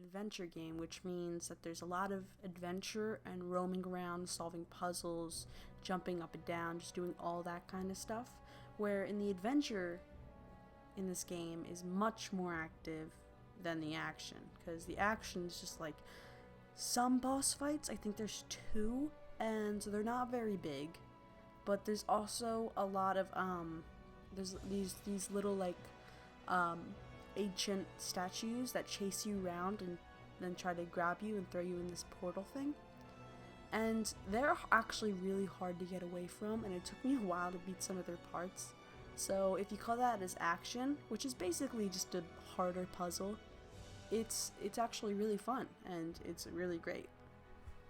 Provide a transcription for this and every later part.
adventure game, which means that there's a lot of adventure and roaming around, solving puzzles, jumping up and down, just doing all that kind of stuff. Where in the adventure in this game is much more active than the action, because the action is just like some boss fights. I think there's 2, and they're not very big, but there's also a lot of there's these little like ancient statues that chase you around and then try to grab you and throw you in this portal thing, and they're actually really hard to get away from, and it took me a while to beat some of their parts. So if you call that as action, which is basically just a harder puzzle, it's actually really fun, and it's really great.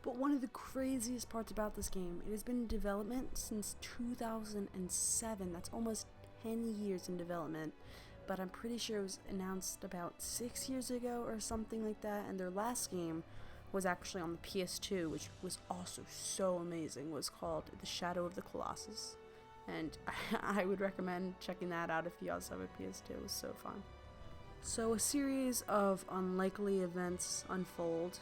But one of the craziest parts about this game, it has been in development since 2007. That's almost 10 years in development, but I'm pretty sure it was announced about 6 years ago or something like that, and their last game was actually on the PS2, which was also so amazing. It was called The Shadow of the Colossus, and I would recommend checking that out if you also have a PS2. It was so fun. So a series of unlikely events unfold,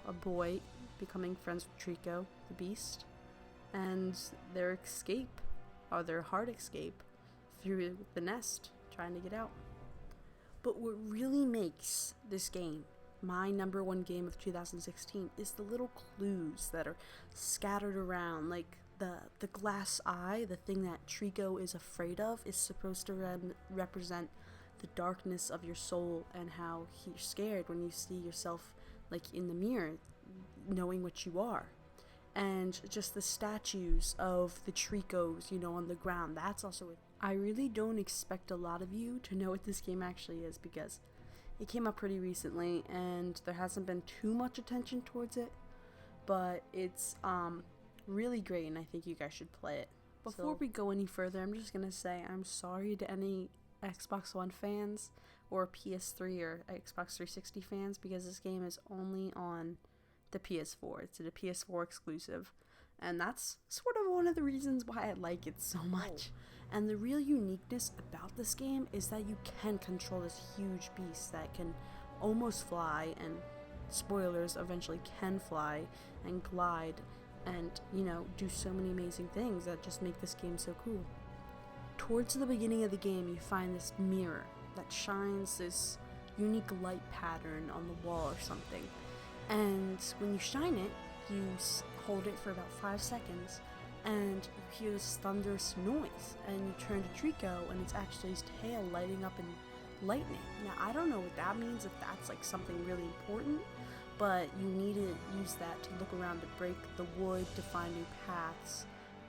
a boy becoming friends with Trico, the beast, and their escape, or their hard escape, through the nest, trying to get out. But what really makes this game my number one game of 2016 is the little clues that are scattered around, like the glass eye, the thing that Trico is afraid of, is supposed to represent the darkness of your soul, and how you're scared when you see yourself like in the mirror, knowing what you are. And just the statues of the Tricos, on the ground, that's also it. I really don't expect a lot of you to know what this game actually is, because it came up pretty recently and there hasn't been too much attention towards it, but it's really great, and I think you guys should play it. Before we go any further, I'm just gonna say I'm sorry to any Xbox One fans or PS3 or Xbox 360 fans, because this game is only on the PS4. It's a PS4 exclusive, and that's sort of one of the reasons why I like it so much. And the real uniqueness about this game is that you can control this huge beast that can almost fly, and spoilers, eventually can fly and glide, and do so many amazing things that just make this game so cool. Towards the beginning of the game, you find this mirror that shines this unique light pattern on the wall or something, and when you shine it, you hold it for about 5 seconds, and you hear this thunderous noise, and you turn to Trico, and it's actually his tail lighting up in lightning. Now, I don't know what that means, if that's like something really important, but you need to use that to look around, to break the wood, to find new paths,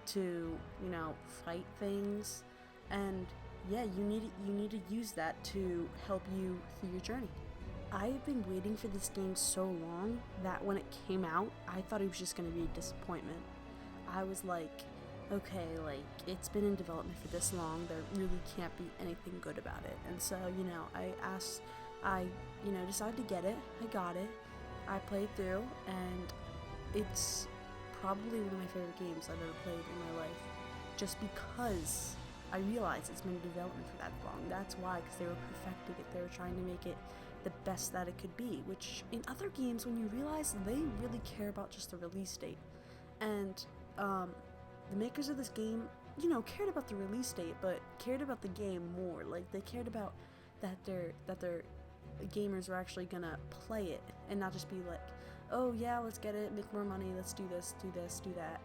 to fight things, and yeah, you need to use that to help you through your journey. I've been waiting for this game so long that when it came out, I thought it was just going to be a disappointment. I was like, okay, like, it's been in development for this long, there really can't be anything good about it. And so, I decided to get it. I got it. I played through, and it's probably one of my favorite games I've ever played in my life, just because I realized it's been in development for that long. That's why, because they were perfecting it. They were trying to make it the best that it could be, which in other games, when you realize they really care about just the release date, and the makers of this game, cared about the release date, but cared about the game more. Like, they cared about that their gamers were actually gonna play it, and not just be like, oh yeah, let's get it, make more money, let's do this, do that.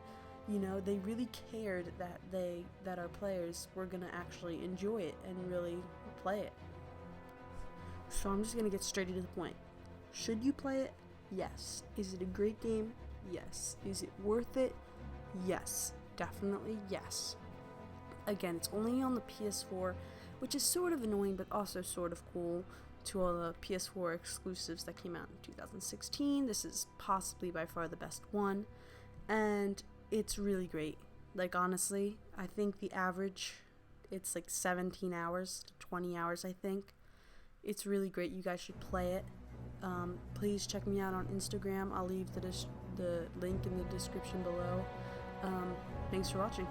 They really cared that our players were gonna actually enjoy it and really play it. So I'm just gonna get straight to the point. Should you play it? Yes. Is it a great game? Yes. Is it worth it? Yes. Definitely yes. Again, it's only on the PS4, which is sort of annoying, but also sort of cool, to all the PS4 exclusives that came out in 2016. This is possibly by far the best one, and it's really great. Like, honestly, I think the average, it's like 17 hours to 20 hours, I think. It's really great. You guys should play it. Please check me out on Instagram. I'll leave the link in the description below. Thanks for watching.